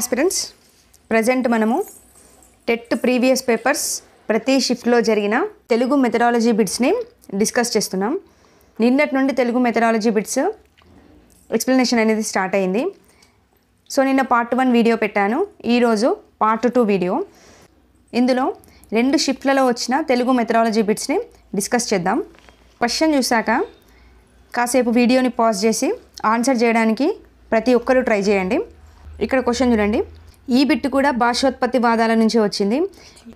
Aspirants present మనము TET previous papers ప్రతి షిఫ్ట్లో జరిగిన తెలుగు మెథడాలజీ బిట్స్ని డిస్కస్ చేస్తున్నాం. నిన్నటి నుండి తెలుగు మెథడాలజీ బిట్స్ ఎక్స్ప్లెనేషన్ అనేది స్టార్ట్ అయింది. సో నిన్న పార్ట్ 1 వీడియో పెట్టాను, ఈరోజు పార్ట్ 2 వీడియో. ఇందులో 2 షిఫ్ట్లలో వచ్చిన తెలుగు మెథడాలజీ బిట్స్ని డిస్కస్ చేద్దాం. క్వశ్చన్ చూశాక కాసేపు వీడియోని పాజ్ చేసి ఆన్సర్ చేయడానికి ప్రతి ఒక్కరూ ట్రై చేయండి. ఇక్కడ క్వశ్చన్ చూడండి, ఈ బిట్ కూడా భాషోత్పత్తి వాదాల నుంచి వచ్చింది.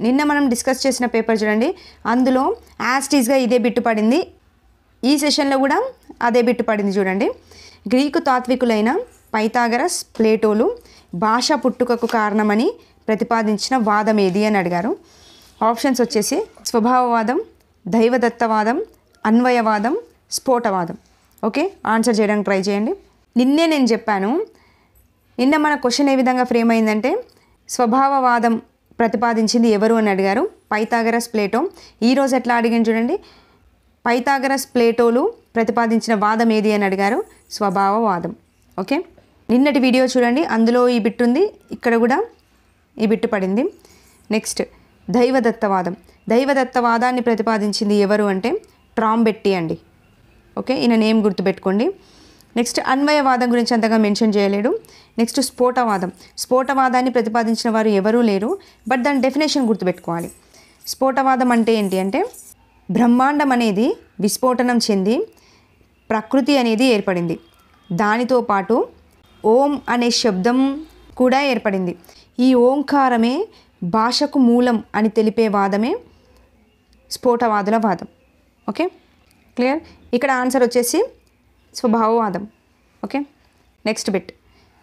నిన్న మనం డిస్కస్ చేసిన పేపర్ చూడండి, అందులో యాస్టీస్గా ఇదే బిట్టు పడింది. ఈ సెషన్లో కూడా అదే బిట్టు పడింది చూడండి. గ్రీకు తాత్వికులైన పైథాగరస్, ప్లేటోలు భాష పుట్టుకకు కారణమని ప్రతిపాదించిన వాదం ఏది అని అడిగారు. ఆప్షన్స్ వచ్చేసి స్వభావవాదం, దైవదత్తవాదం, అన్వయవాదం, స్ఫోటవాదం. ఓకే, ఆన్సర్ చేయడానికి ట్రై చేయండి. నిన్నే నేను చెప్పాను, నిన్న మన క్వశ్చన్ ఏ విధంగా ఫ్రేమ్ అయిందంటే స్వభావవాదం ప్రతిపాదించింది ఎవరు అని అడిగారు, పైథాగరస్, ప్లేటో. ఈరోజు ఎట్లా అడిగింది చూడండి, పైథాగరస్, ప్లేటోలు ప్రతిపాదించిన వాదం ఏది అని అడిగారు, స్వభావవాదం. ఓకే, నిన్నటి వీడియో చూడండి, అందులో ఈ బిట్ ఉంది, ఇక్కడ కూడా ఈ బిట్టు పడింది. నెక్స్ట్ దైవదత్తవాదం. దైవదత్తవాదాన్ని ప్రతిపాదించింది ఎవరు అంటే ట్రాంబెట్టి అండి. ఓకే, ఈయన నేమ్ గుర్తుపెట్టుకోండి. నెక్స్ట్ అన్వయవాదం గురించి అంతగా మెన్షన్ చేయలేడు. నెక్స్ట్ స్ఫోటవాదం. స్ఫోటవాదాన్ని ప్రతిపాదించిన వారు ఎవరూ లేరు, బట్ దాని డెఫినేషన్ గుర్తుపెట్టుకోవాలి. స్ఫోటవాదం అంటే ఏంటి అంటే బ్రహ్మాండం అనేది విస్ఫోటనం చెంది ప్రకృతి అనేది ఏర్పడింది, దానితో పాటు ఓం అనే శబ్దం కూడా ఏర్పడింది. ఈ ఓంకారమే భాషకు మూలం అని తెలిపే వాదమే స్ఫోటవాదుల వాదం. Okay, clear. ఇక్కడ ఆన్సర్ వచ్చేసి స్వభావవాదం. Okay, next bit.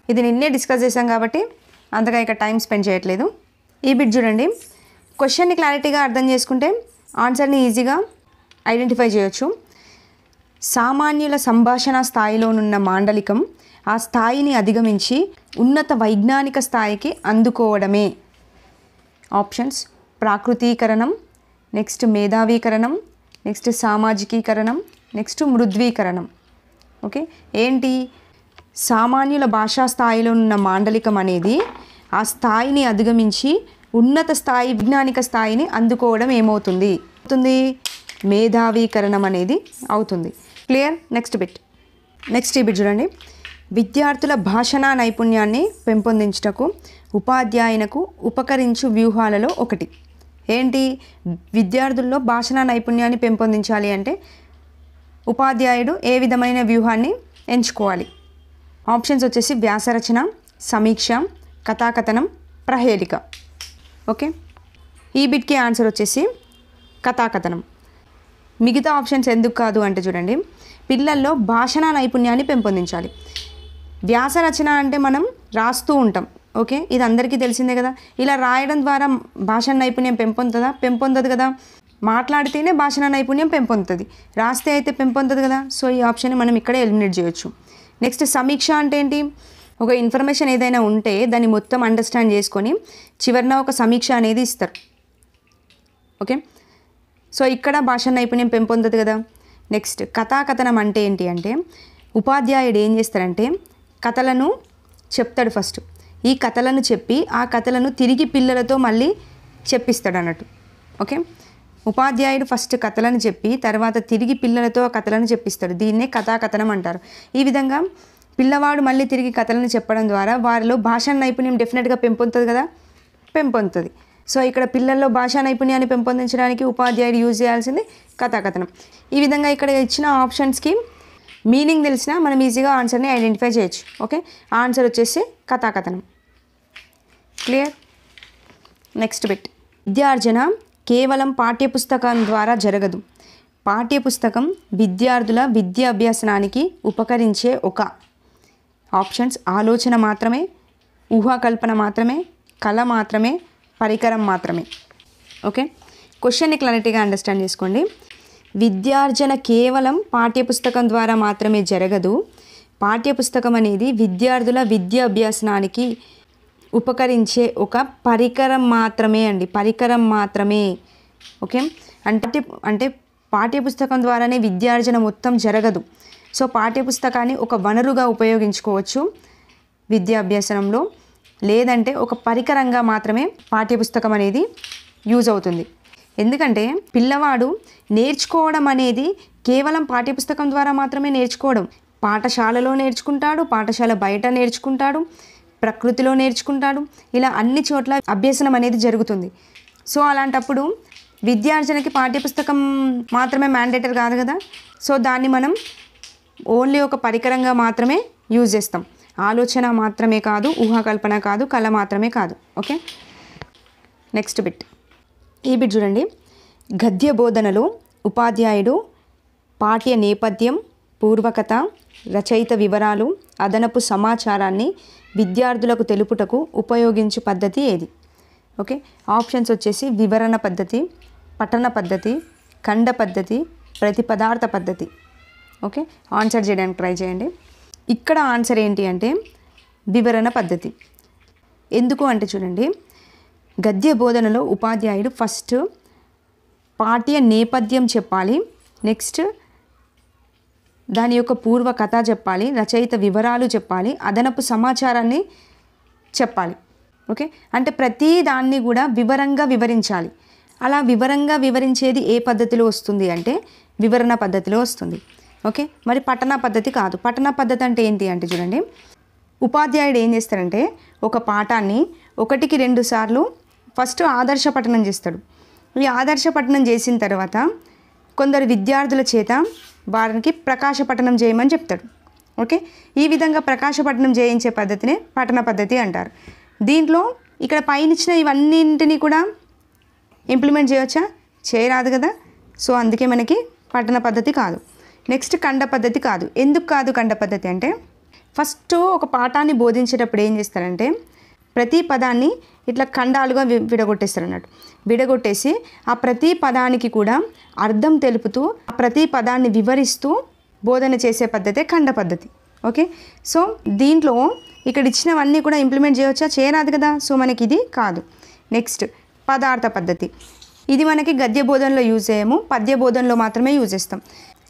ఇది నిన్నే డిస్కస్ చేశాం కాబట్టి అంతగా ఇక టైం స్పెండ్ చేయట్లేదు. ఈ బిట్ చూడండి, క్వశ్చన్ని క్లారిటీగా అర్థం చేసుకుంటే ఆన్సర్ని ఈజీగా ఐడెంటిఫై చేయొచ్చు. సామాన్యుల సంభాషణ స్థాయిలోనున్న మాండలికం ఆ స్థాయిని అధిగమించి ఉన్నత వైజ్ఞానిక స్థాయికి అందుకోవడమే. ఆప్షన్స్ ప్రాకృతీకరణం, నెక్స్ట్ మేధావీకరణం, నెక్స్ట్ సామాజికీకరణం, నెక్స్ట్ మృద్వీకరణం. ఓకే, ఏంటి సామాన్యుల భాషా స్థాయిలో ఉన్న మాండలికం అనేది ఆ స్థాయిని అధిగమించి ఉన్నత స్థాయి వైజ్ఞానిక స్థాయిని అందుకోవడం ఏమవుతుంది అవుతుంది, మేధావీకరణం అనేది అవుతుంది. క్లియర్. Next bit. నెక్స్ట్ ఈ బిట్ చూడండి, విద్యార్థుల భాషణా నైపుణ్యాన్ని పెంపొందించుటకు ఉపాధ్యాయునకు ఉపకరించు వ్యూహాలలో ఒకటి. ఏంటి, విద్యార్థుల్లో భాషణా నైపుణ్యాన్ని పెంపొందించాలి అంటే ఉపాధ్యాయుడు ఏ విధమైన వ్యూహాన్ని ఎంచుకోవాలి. ఆప్షన్స్ వచ్చేసి వ్యాసరచన, సమీక్ష, కథాకథనం, ప్రహేళిక. ఓకే, ఈ బిట్కి ఆన్సర్ వచ్చేసి కథాకథనం. మిగతా ఆప్షన్స్ ఎందుకు కాదు అంటే చూడండి, పిల్లల్లో భాషణా నైపుణ్యాన్ని పెంపొందించాలి. వ్యాసరచన అంటే మనం రాస్తూ ఉంటాం. ఓకే, ఇది అందరికీ తెలిసిందే కదా. ఇలా రాయడం ద్వారా భాషా నైపుణ్యం పెంపొందదు కదా. మాట్లాడితేనే భాషా నైపుణ్యం పెంపొందుతుంది, రాస్తే అయితే పెంపొందదు కదా. సో ఈ ఆప్షన్ని మనం ఇక్కడే ఎలిమినేట్ చేయొచ్చు. నెక్స్ట్ సమీక్ష అంటే ఏంటి, ఒక ఇన్ఫర్మేషన్ ఏదైనా ఉంటే దాన్ని మొత్తం అండర్స్టాండ్ చేసుకొని చివరిన ఒక సమీక్ష అనేది ఇస్తారు. ఓకే, సో ఇక్కడ భాషా నైపుణ్యం పెంపొందదు కదా. నెక్స్ట్ కథాకథనం అంటే ఏంటి అంటే ఉపాధ్యాయుడు ఏం చేస్తారంటే కథలను చెప్తాడు. ఫస్ట్ ఈ కథలను చెప్పి ఆ కథలను తిరిగి పిల్లలతో మళ్ళీ చెప్పిస్తాడు అన్నట్టు. ఓకే, ఉపాధ్యాయుడు ఫస్ట్ కథలను చెప్పి తర్వాత తిరిగి పిల్లలతో ఆ కథలను చెప్పిస్తాడు, దీన్నే కథాకథనం అంటారు. ఈ విధంగా పిల్లవాడు మళ్ళీ తిరిగి కథలను చెప్పడం ద్వారా వారిలో భాషా నైపుణ్యం డెఫినెట్గా పెంపొందుతుంది కదా, పెంపొందుతుంది. సో ఇక్కడ పిల్లల్లో భాషా నైపుణ్యాన్ని పెంపొందించడానికి ఉపాధ్యాయుడు యూజ్ చేయాల్సింది కథాకథనం. ఈ విధంగా ఇక్కడ ఇచ్చిన ఆప్షన్స్కి మీనింగ్ తెలిసినా మనం ఈజీగా ఆన్సర్ని ఐడెంటిఫై చేయొచ్చు. ఓకే, ఆన్సర్ వచ్చేసి కథాకథనం. క్లియర్. Next bit. విద్యార్జన కేవలం పాఠ్యపుస్తకం ద్వారా జరగదు. పాఠ్యపుస్తకం విద్యార్థుల విద్యాభ్యాసనానికి ఉపకరించే ఒక. ఆప్షన్స్ ఆలోచన మాత్రమే, ఊహాకల్పన మాత్రమే, కళ మాత్రమే, పరికరం మాత్రమే. ఓకే, క్వశ్చన్ని క్లారిటీగా అండర్స్టాండ్ చేసుకోండి. విద్యార్జన కేవలం పాఠ్యపుస్తకం ద్వారా మాత్రమే జరగదు. పాఠ్యపుస్తకం అనేది విద్యార్థుల విద్యాభ్యాసనానికి ఉపకరించే ఒక పరికరం మాత్రమే అండి, పరికరం మాత్రమే. ఓకే, అంటే పాఠ్యపుస్తకం ద్వారానే విద్యార్జన మొత్తం జరగదు. సో పాఠ్యపుస్తకాన్ని ఒక వనరుగా ఉపయోగించుకోవచ్చు విద్యాభ్యాసనంలో. లేదంటే ఒక పరికరంగా మాత్రమే పాఠ్యపుస్తకం అనేది యూజ్ అవుతుంది. ఎందుకంటే పిల్లవాడు నేర్చుకోవడం అనేది కేవలం పాఠ్యపుస్తకం ద్వారా మాత్రమే నేర్చుకోవడం. పాఠశాలలో నేర్చుకుంటాడు, పాఠశాల బయట నేర్చుకుంటాడు, ప్రకృతిలో నేర్చుకుంటాడు. ఇలా అన్ని చోట్ల అభ్యసనం అనేది జరుగుతుంది. సో అలాంటప్పుడు విద్యార్జనకి పాఠ్యపుస్తకం మాత్రమే మ్యాండేటరీ కాదు కదా. సో దాన్ని మనం ఓన్లీ ఒక పరికరంగా మాత్రమే యూజ్ చేస్తాం. ఆలోచన మాత్రమే కాదు, ఊహాకల్పన కాదు, కళ మాత్రమే కాదు. Okay, next bit. ఈ బిట్ చూడండి. గద్య బోధనలో ఉపాధ్యాయుడు పాఠ్య నేపథ్యం, పూర్వకథ, రచయిత వివరాలు, అదనపు సమాచారాన్ని విద్యార్థులకు తెలుపుటకు ఉపయోగించు పద్ధతి ఏది? ఓకే, ఆప్షన్స్ వచ్చేసి వివరణ పద్ధతి, పఠన పద్ధతి, ఖండ పద్ధతి, ప్రతిపదార్థ పద్ధతి. ఓకే, ఆన్సర్ చేయడానికి ట్రై చేయండి. ఇక్కడ ఆన్సర్ ఏంటి అంటే వివరణ పద్ధతి. ఎందుకు అంటే చూడండి, గద్య బోధనలో ఉపాధ్యాయుడు ఫస్ట్ పాఠ్య నేపథ్యం చెప్పాలి, నెక్స్ట్ దాని యొక్క పూర్వ కథ చెప్పాలి, రచయిత వివరాలు చెప్పాలి, అదనపు సమాచారాన్ని చెప్పాలి. ఓకే, అంటే ప్రతి దాన్ని కూడా వివరంగా వివరించాలి. అలా వివరంగా వివరించేది ఏ పద్ధతిలో వస్తుంది అంటే వివరణ పద్ధతిలో వస్తుంది. ఓకే, మరి పఠన పద్ధతి కాదు. పఠన పద్ధతి అంటే ఏంటి అంటే చూడండి, ఉపాధ్యాయుడు ఏం చేస్తారంటే ఒక పాఠాన్ని 1కి 2 సార్లు ఫస్ట్ ఆదర్శ పఠనం చేస్తాడు. ఈ ఆదర్శ పఠనం చేసిన తర్వాత కొందరు విద్యార్థుల చేత వారికి ప్రకాశ పఠనం చేయమని చెప్తాడు. ఓకే, ఈ విధంగా ప్రకాశ పఠనం చేయించే పద్ధతినే పఠన పద్ధతి అంటారు. దీంట్లో ఇక్కడ పైన ఇచ్చిన ఇవన్నింటినీ కూడా ఇంప్లిమెంట్ చేయవచ్చా? చేయరాదు కదా. సో అందుకే మనకి పఠన పద్ధతి కాదు. నెక్స్ట్ ఖండ పద్ధతి కాదు. ఎందుకు కాదు ఖండ పద్ధతి అంటే, ఫస్ట్ ఒక పాఠాన్ని బోధించేటప్పుడు ఏం చేస్తారంటే ప్రతి పదాన్ని ఇట్లా ఖండాలుగా విడగొట్టేస్తారు అన్నట్టు. విడగొట్టేసి ఆ ప్రతి పదానికి కూడా అర్థం తెలుపుతూ ఆ ప్రతి పదాన్ని వివరిస్తూ బోధన చేసే పద్ధతే ఖండ పద్ధతి. ఓకే, సో దీంట్లో ఇక్కడ ఇచ్చినవన్నీ కూడా ఇంప్లిమెంట్ చేయవచ్చా? చేయరాదు కదా. సో మనకి ఇది కాదు. నెక్స్ట్ పదార్థ పద్ధతి. ఇది మనకి గద్య బోధనలో యూజ్ చేయము, పద్య బోధనలో మాత్రమే యూజ్ చేస్తాం.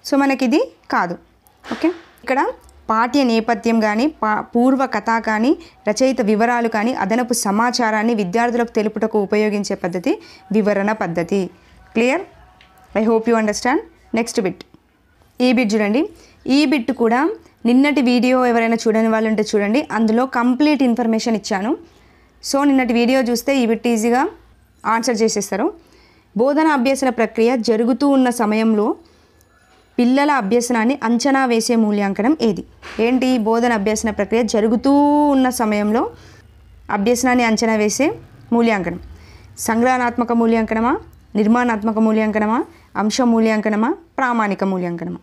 సో మనకి ఇది కాదు. ఓకే, ఇక్కడ పాఠ్య నేపథ్యం కానీ పూర్వ కథ కానీ రచయిత వివరాలు కానీ అదనపు సమాచారాన్ని విద్యార్థులకు తెలుపుటకు ఉపయోగించే పద్ధతి వివరణ పద్ధతి. Clear? I hope you understand. Next bit. ఈ బిట్ చూడండి. ఈ బిట్ కూడా నిన్నటి వీడియో ఎవరైనా చూడని వాళ్ళు ఉంటే చూడండి, అందులో కంప్లీట్ ఇన్ఫర్మేషన్ ఇచ్చాను. సో నిన్నటి వీడియో చూస్తే ఈ బిట్ ఈజీగా ఆన్సర్ చేసేస్తారు. బోధన అభ్యసన ప్రక్రియ జరుగుతూ ఉన్న సమయంలో పిల్లల అభ్యసనాన్ని అంచనా వేసే మూల్యాంకనం ఏది? ఏంటి? బోధన అభ్యసన ప్రక్రియ జరుగుతూ ఉన్న సమయంలో అభ్యసనాన్ని అంచనా వేసే మూల్యాంకనం. సంగ్రహణాత్మక మూల్యాంకనమా, నిర్మాణాత్మక మూల్యాంకనమా, అంశ మూల్యాంకనమా, ప్రామాణిక మూల్యాంకనమా?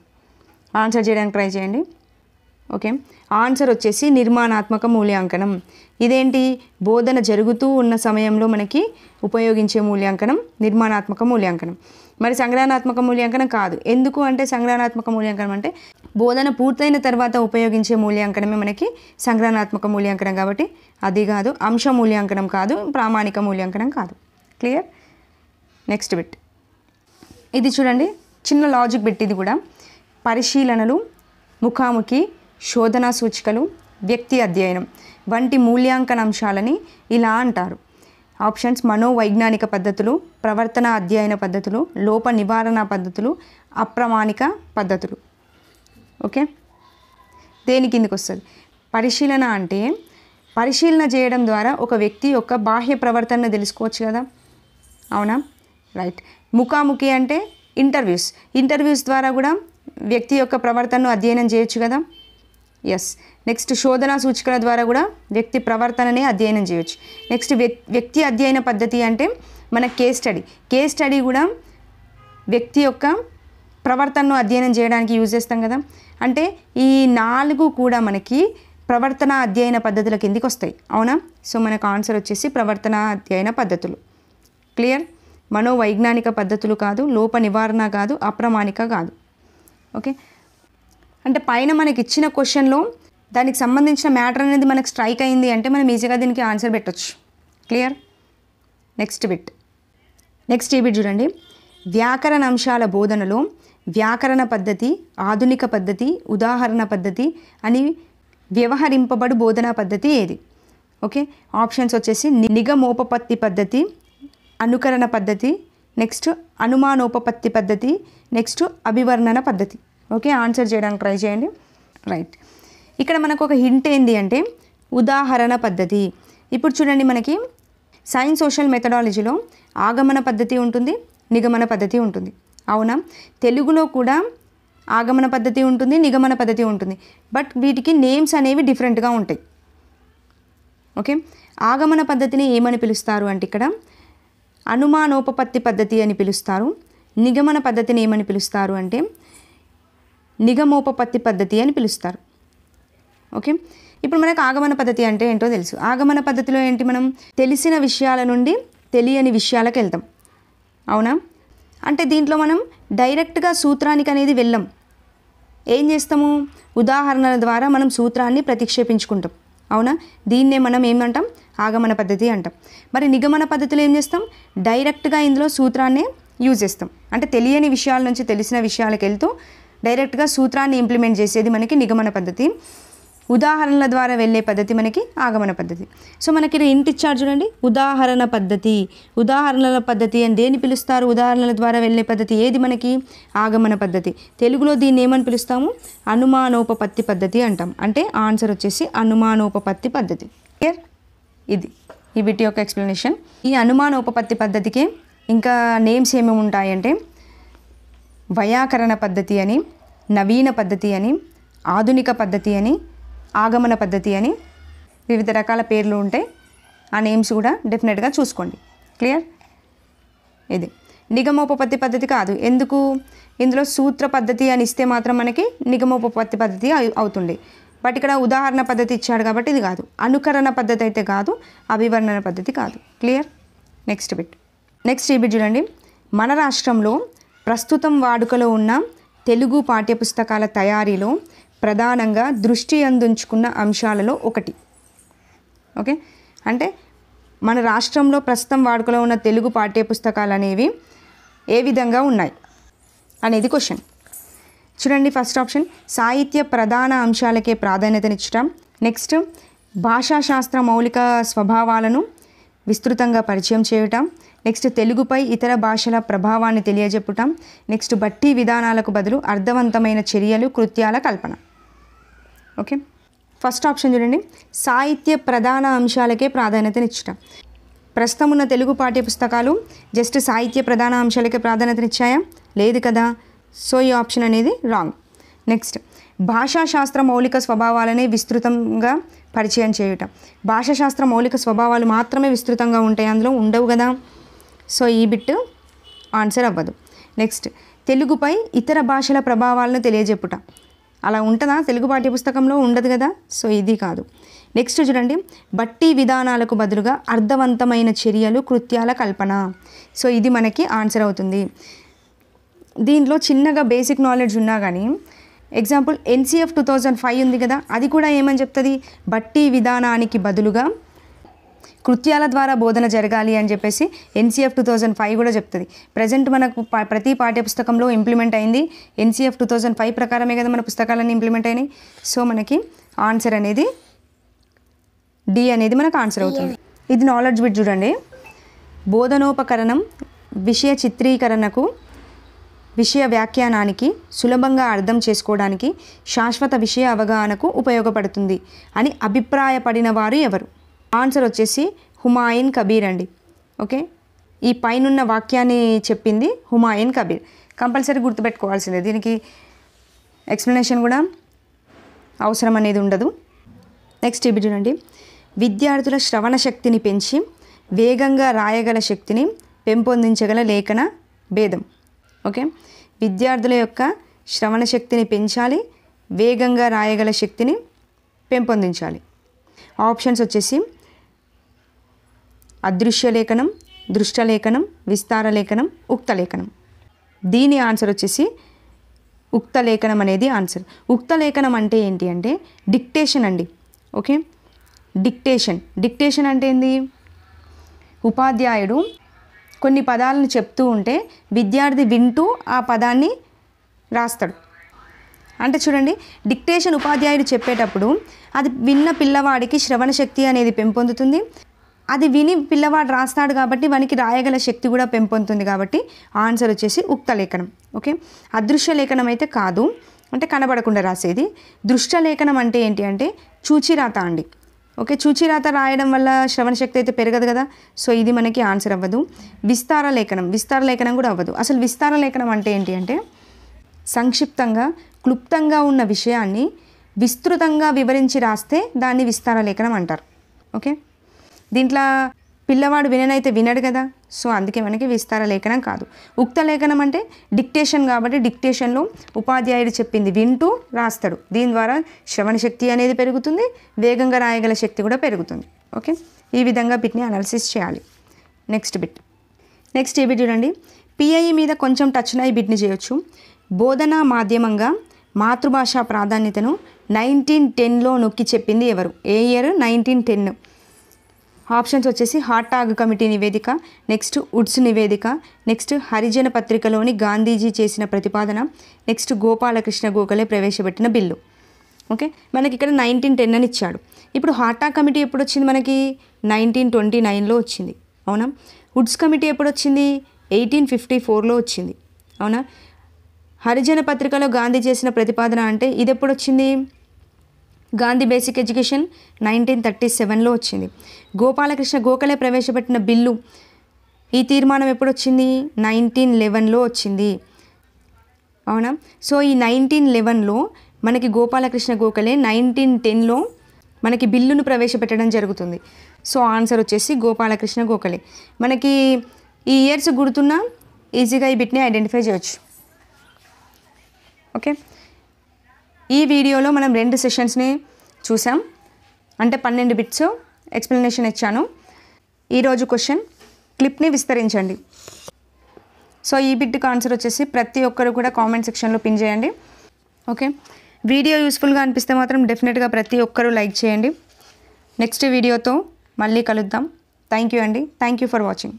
ఆన్సర్ చేయడానికి ట్రై చేయండి. ఓకే, ఆన్సర్ వచ్చేసి నిర్మాణాత్మక మూల్యాంకనం. ఇదేంటి? బోధన జరుగుతూ ఉన్న సమయంలో మనకి ఉపయోగించే మూల్యాంకనం నిర్మాణాత్మక మూల్యాంకనం. మరి సంగ్రహణాత్మక మూల్యాంకనం కాదు. ఎందుకు అంటే సంగ్రహణాత్మక మూల్యాంకనం అంటే బోధన పూర్తయిన తర్వాత ఉపయోగించే మూల్యాంకనమే మనకి సంగ్రహణాత్మక మూల్యాంకనం, కాబట్టి అది కాదు. అంశ మూల్యాంకనం కాదు, ప్రామాణిక మూల్యాంకనం కాదు. క్లియర్? Next bit. ఇది చూడండి, చిన్న లాజిక్ బిట్. ఇది కూడా పరిశీలనలు, ముఖాముఖి, శోధనా సూచికలు, వ్యక్తి అధ్యయనం వంటి మూల్యాంకన అంశాలని ఇలా అంటారు. ఆప్షన్స్: మనోవైజ్ఞానిక పద్ధతులు, ప్రవర్తన అధ్యయన పద్ధతులు, లోప నివారణ పద్ధతులు, అప్రామాణిక పద్ధతులు. ఓకే, దేని కిందకి వస్తుంది? పరిశీలన అంటే పరిశీలన చేయడం ద్వారా ఒక వ్యక్తి యొక్క బాహ్య ప్రవర్తనను తెలుసుకోవచ్చు కదా, అవునా? రైట్. ముఖాముఖి అంటే ఇంటర్వ్యూస్ ద్వారా కూడా వ్యక్తి యొక్క ప్రవర్తనను అధ్యయనం చేయొచ్చు కదా. ఎస్. నెక్స్ట్ శోధనా సూచికల ద్వారా కూడా వ్యక్తి ప్రవర్తనని అధ్యయనం చేయొచ్చు. నెక్స్ట్ వ్యక్తి అధ్యయన పద్ధతి అంటే మన కేస్ స్టడీ కూడా వ్యక్తి యొక్క ప్రవర్తనను అధ్యయనం చేయడానికి యూజ్ చేస్తాం కదా. అంటే ఈ 4 కూడా మనకి ప్రవర్తన అధ్యయన పద్ధతుల కిందికి వస్తాయి, అవునా? సో మనకు ఆన్సర్ వచ్చేసి ప్రవర్తన అధ్యయన పద్ధతులు. క్లియర్? మనోవైజ్ఞానిక పద్ధతులు కాదు, లోప నివారణ కాదు, అప్రామాణిక కాదు. ఓకే, అంటే పైన మనకి ఇచ్చిన క్వశ్చన్లో దానికి సంబంధించిన మ్యాటర్ అనేది మనకు స్ట్రైక్ అయింది అంటే మనం ఈజీగా దీనికి ఆన్సర్ పెట్టవచ్చు. క్లియర్? Next bit. ఈ బిట్ చూడండి. వ్యాకరణ అంశాల బోధనలో వ్యాకరణ పద్ధతి, ఆధునిక పద్ధతి, ఉదాహరణ పద్ధతి అని వ్యవహరింపబడు బోధనా పద్ధతి ఏది? ఓకే, ఆప్షన్స్ వచ్చేసి నిగమోపపత్తి పద్ధతి, అనుకరణ పద్ధతి, నెక్స్ట్ అనుమానోపపత్తి పద్ధతి, నెక్స్ట్ అభివర్ణన పద్ధతి. ఓకే, ఆన్సర్ చేయడానికి ట్రై చేయండి. రైట్, ఇక్కడ మనకు ఒక హింట్ ఏంది అంటే ఉదాహరణ పద్ధతి. ఇప్పుడు చూడండి, మనకి సైన్స్ సోషల్ మెథడాలజీలో ఆగమన పద్ధతి ఉంటుంది, నిగమన పద్ధతి ఉంటుంది. అవునా, తెలుగులో కూడా ఆగమన పద్ధతి ఉంటుంది, నిగమన పద్ధతి ఉంటుంది. బట్ వీటికి నేమ్స్ అనేవి డిఫరెంట్గా ఉంటాయి. ఓకే, ఆగమన పద్ధతిని ఏమని పిలుస్తారు అంటే ఇక్కడ అనుమానోపపత్తి పద్ధతి అని పిలుస్తారు. నిగమన పద్ధతిని ఏమని పిలుస్తారు అంటే నిగమోపపత్తి పద్ధతి అని పిలుస్తారు. ఓకే, ఇప్పుడు మనకు ఆగమన పద్ధతి అంటే ఏంటో తెలుసు. ఆగమన పద్ధతిలో ఏంటి, మనం తెలిసిన విషయాల నుండి తెలియని విషయాలకు వెళ్తాం. అవునా, అంటే దీంట్లో మనం డైరెక్ట్గా సూత్రానికి అనేది వెళ్ళం. ఏం చేస్తాము, ఉదాహరణల ద్వారా మనం సూత్రాన్ని ప్రతిక్షేపించుకుంటాం. అవునా, దీన్నే మనం ఏమంటాం, ఆగమన పద్ధతి అంటాం. మరి నిగమన పద్ధతిలో ఏం చేస్తాం, డైరెక్ట్గా ఇందులో సూత్రాన్నే యూజ్ చేస్తాం. అంటే తెలియని విషయాల నుంచి తెలిసిన విషయాలకు వెళ్తూ డైరెక్ట్గా సూత్రాన్ని ఇంప్లిమెంట్ చేసేది మనకి నిగమన పద్ధతి. ఉదాహరణల ద్వారా వెళ్ళే పద్ధతి మనకి ఆగమన పద్ధతి. సో మనకి ఇంటి ఇచ్చారు చూడండి, ఉదాహరణ పద్ధతి. ఉదాహరణల పద్ధతి అని దేని పిలుస్తారు, ఉదాహరణల ద్వారా వెళ్ళే పద్ధతి ఏది మనకి, ఆగమన పద్ధతి. తెలుగులో దీన్ని ఏమని పిలుస్తాము, అనుమానోపపత్తి పద్ధతి అంటాం. అంటే ఆన్సర్ వచ్చేసి అనుమానోపపత్తి పద్ధతి. క్లియర్, ఇది ఈ వీటి యొక్క ఎక్స్ప్లెనేషన్. ఈ అనుమానోపపత్తి పద్ధతికి ఇంకా నేమ్స్ ఏమేమి ఉంటాయంటే వైయాకరణ పద్ధతి అని, నవీన పద్ధతి అని, ఆధునిక పద్ధతి అని, ఆగమన పద్ధతి అని వివిధ రకాల పేర్లు ఉంటాయి. ఆ నేమ్స్ కూడా డెఫినెట్గా చూసుకోండి. క్లియర్, ఇది నిగమోపపత్తి పద్ధతి కాదు. ఎందుకు, ఇందులో సూత్ర పద్ధతి అని ఇస్తే మాత్రం మనకి నిగమోపపత్తి పద్ధతి అవుతుంది. బట్ ఇక్కడ ఉదాహరణ పద్ధతి ఇచ్చాడు కాబట్టి ఇది కాదు. అనుకరణ పద్ధతి అయితే కాదు, అభివర్ణన పద్ధతి కాదు. క్లియర్, నెక్స్ట్ ఈ బిట్ చూడండి. మన రాష్ట్రంలో ప్రస్తుతం వాడుకలో ఉన్న తెలుగు పాఠ్యపుస్తకాల తయారీలో ప్రధానంగా దృష్టి అందించుకున్న అంశాలలో ఒకటి. ఓకే, అంటే మన రాష్ట్రంలో ప్రస్తుతం వాడుకలో ఉన్న తెలుగు పాఠ్యపుస్తకాలు అనేవి ఏ విధంగా ఉన్నాయి అనేది క్వశ్చన్. చూడండి, ఫస్ట్ ఆప్షన్ సాహిత్య ప్రధాన అంశాలకే ప్రాధాన్యతనిచ్చటం. నెక్స్ట్ భాషాశాస్త్ర మౌలిక స్వభావాలను విస్తృతంగా పరిచయం చేయటం. నెక్స్ట్ తెలుగుపై ఇతర భాషల ప్రభావాన్ని తెలియజెప్పటం. నెక్స్ట్ బట్టి విధానాలకు బదులు అర్థవంతమైన చర్యలు, కృత్యాల కల్పన. ఓకే, ఫస్ట్ ఆప్షన్ చూడండి, సాహిత్య ప్రధాన అంశాలకే ప్రాధాన్యతనిచ్చటం. ప్రస్తుతం ఉన్న తెలుగు పాఠ్యపుస్తకాలు జస్ట్ సాహిత్య ప్రధాన అంశాలకే ప్రాధాన్యతనిచ్చాయా, లేదు కదా. సో ఈ ఆప్షన్ అనేది రాంగ్. నెక్స్ట్ భాషాశాస్త్ర మౌలిక స్వభావాలనే విస్తృతంగా పరిచయం చేయటం. భాషాశాస్త్ర మౌలిక స్వభావాలు మాత్రమే విస్తృతంగా ఉంటాయి, అందులో ఉండవు కదా. సో ఈ బిట్ ఆన్సర్ అవ్వదు. నెక్స్ట్ తెలుగుపై ఇతర భాషల ప్రభావాలను తెలియజెప్పుట. అలా ఉంటుందా, తెలుగు పాఠ్యపుస్తకంలో ఉండదు కదా. సో ఇది కాదు. నెక్స్ట్ చూడండి, బట్టి విధానాలకు బదులుగా అర్థవంతమైన చర్యలు, కృత్యాల కల్పన. సో ఇది మనకి ఆన్సర్ అవుతుంది. దీంట్లో చిన్నగా బేసిక్ నాలెడ్జ్ ఉన్నా కానీ ఎగ్జాంపుల్ NCF 2005 ఉంది కదా, అది కూడా ఏమని చెప్తుంది, బట్టి విధానానికి బదులుగా కృత్యాల ద్వారా బోధన జరగాలి అని చెప్పేసి NCF 2005 కూడా చెప్తుంది. ప్రజెంట్ మనకు ప్రతి పాఠ్యపుస్తకంలో ఇంప్లిమెంట్ అయింది NCF 2005 ప్రకారమే కదా మన పుస్తకాలన్నీ ఇంప్లిమెంట్ అయినాయి. సో మనకి ఆన్సర్ అనేది డి అనేది మనకు ఆన్సర్ అవుతుంది. ఇది నాలెడ్జ్ బిట్ చూడండి. బోధనోపకరణం విషయ చిత్రీకరణకు, విషయ వ్యాఖ్యానానికి, సులభంగా అర్థం చేసుకోవడానికి, శాశ్వత విషయ అవగాహనకు ఉపయోగపడుతుంది అని అభిప్రాయపడిన వారు ఎవరు? ఆన్సర్ వచ్చేసి హుమాయూన్ కబీర్ అండి. ఓకే, ఈ పైనున్న వాక్యాన్ని చెప్పింది హుమాయూన్ కబీర్. కంపల్సరీ గుర్తుపెట్టుకోవాల్సిందే, దీనికి ఎక్స్ప్లెనేషన్ కూడా అవసరం అనేది ఉండదు. నెక్స్ట్ ఇవి చూడండి, విద్యార్థుల శ్రవణ శక్తిని పెంచి వేగంగా రాయగల శక్తిని పెంపొందించగల లేఖన భేదం. ఓకే, విద్యార్థుల యొక్క శ్రవణ శక్తిని పెంచాలి, వేగంగా రాయగల శక్తిని పెంపొందించాలి. ఆప్షన్స్ వచ్చేసి అదృశ్య లేఖనం, దృష్ట లేఖనం, విస్తార లేఖనం, ఉక్త లేఖనం. దీని ఆన్సర్ వచ్చేసి ఉక్త లేఖనం అనేది ఆన్సర్. ఉక్త లేఖనం అంటే ఏంటి అంటే డిక్టేషన్ అండి. ఓకే, డిక్టేషన్ అంటే ఏంది, ఉపాధ్యాయుడు కొన్ని పదాలను చెప్తూ ఉంటే విద్యార్థి వింటూ ఆ పదాన్ని రాస్తాడు. అంటే చూడండి, డిక్టేషన్ ఉపాధ్యాయుడు చెప్పేటప్పుడు అది విన్న పిల్లవాడికి శ్రవణ శక్తి అనేది పెంపొందుతుంది. అది విని పిల్లవాడు రాస్తాడు కాబట్టి వానికి రాయగల శక్తి కూడా పెంపొందుతుంది. కాబట్టి ఆన్సర్ వచ్చేసి ఉక్త లేఖనం. ఓకే, అదృశ్య లేఖనం అయితే కాదు, అంటే కనబడకుండా రాసేది. దృశ్య లేఖనం అంటే ఏంటి అంటే చూచిరాత అండి. ఓకే, చూచిరాత రాయడం వల్ల శ్రవణ శక్తి అయితే పెరగదు కదా, సో ఇది మనకి ఆన్సర్ అవ్వదు. విస్తార లేఖనం కూడా అవ్వదు. అసలు విస్తార లేఖనం అంటే ఏంటి అంటే సంక్షిప్తంగా క్లుప్తంగా ఉన్న విషయాన్ని విస్తృతంగా వివరించి రాస్తే దాన్ని విస్తార లేఖనం అంటారు. ఓకే, దీంట్లో పిల్లవాడు విననైతే వినడు కదా, సో అందుకే మనకి విస్తార లేఖనం కాదు. ఉక్త లేఖనం అంటే డిక్టేషన్ కాబట్టి డిక్టేషన్లో ఉపాధ్యాయుడు చెప్పింది వింటూ రాస్తాడు. దీని ద్వారా శ్రవణ శక్తి అనేది పెరుగుతుంది, వేగంగా రాయగల శక్తి కూడా పెరుగుతుంది. ఓకే, ఈ విధంగా బిట్ని అనాలిసిస్ చేయాలి. నెక్స్ట్ ఈ బిట్ చూడండి. పిఐఈ మీద కొంచెం టచ్ ఉన్న ఈ బిట్ని చేయొచ్చు. బోధనా మాధ్యమంగా మాతృభాషా ప్రాధాన్యతను 1910లో నొక్కి చెప్పింది ఎవరు? ఏ ఇయర్? 1910. ఆప్షన్స్ వచ్చేసి హార్టాగ్ కమిటీ నివేదిక, నెక్స్ట్ వుడ్స్ నివేదిక, నెక్స్ట్ హరిజన పత్రికలోని గాంధీజీ చేసిన ప్రతిపాదన, నెక్స్ట్ గోపాలకృష్ణ గోఖలే ప్రవేశపెట్టిన బిల్లు. ఓకే, మనకి ఇక్కడ 1910 అని ఇచ్చాడు. ఇప్పుడు హార్టాగ్ కమిటీ ఎప్పుడు వచ్చింది? మనకి 1929లో వచ్చింది, అవునా? వుడ్స్ కమిటీ ఎప్పుడు వచ్చింది? 1854లో వచ్చింది, అవునా? హరిజన పత్రికలో గాంధీ చేసిన ప్రతిపాదన అంటే ఇది ఎప్పుడు వచ్చింది? గాంధీ బేసిక్ ఎడ్యుకేషన్ 1937లో వచ్చింది. గోపాలకృష్ణ గోఖలే ప్రవేశపెట్టిన బిల్లు, ఈ తీర్మానం ఎప్పుడు వచ్చింది? 1911లో వచ్చింది, అవునా? సో ఈ 1911లో మనకి గోపాలకృష్ణ గోఖలే 1910లో మనకి బిల్లును ప్రవేశపెట్టడం జరుగుతుంది. సో ఆన్సర్ వచ్చేసి గోపాలకృష్ణ గోఖలే. మనకి ఈ ఇయర్స్ గుర్తున్నా ఈజీగా ఈ బిట్ని ఐడెంటిఫై చేయొచ్చు. ఓకే, ఈ వీడియోలో మనం 2 సెషన్స్ని చూసాం, అంటే 12 బిట్స్ ఎక్స్ప్లెనేషన్ ఇచ్చాను. ఈరోజు క్వశ్చన్, క్లిప్ని విస్తరించండి. సో ఈ బిట్కి ఆన్సర్ వచ్చేసి ప్రతి ఒక్కరు కూడా కామెంట్ సెక్షన్లో పిన్ చేయండి. ఓకే, వీడియో యూస్ఫుల్గా అనిపిస్తే మాత్రం డెఫినెట్గా ప్రతి ఒక్కరూ లైక్ చేయండి. నెక్స్ట్ వీడియోతో మళ్ళీ కలుద్దాం. థ్యాంక్ యూ అండి. Thank you for watching.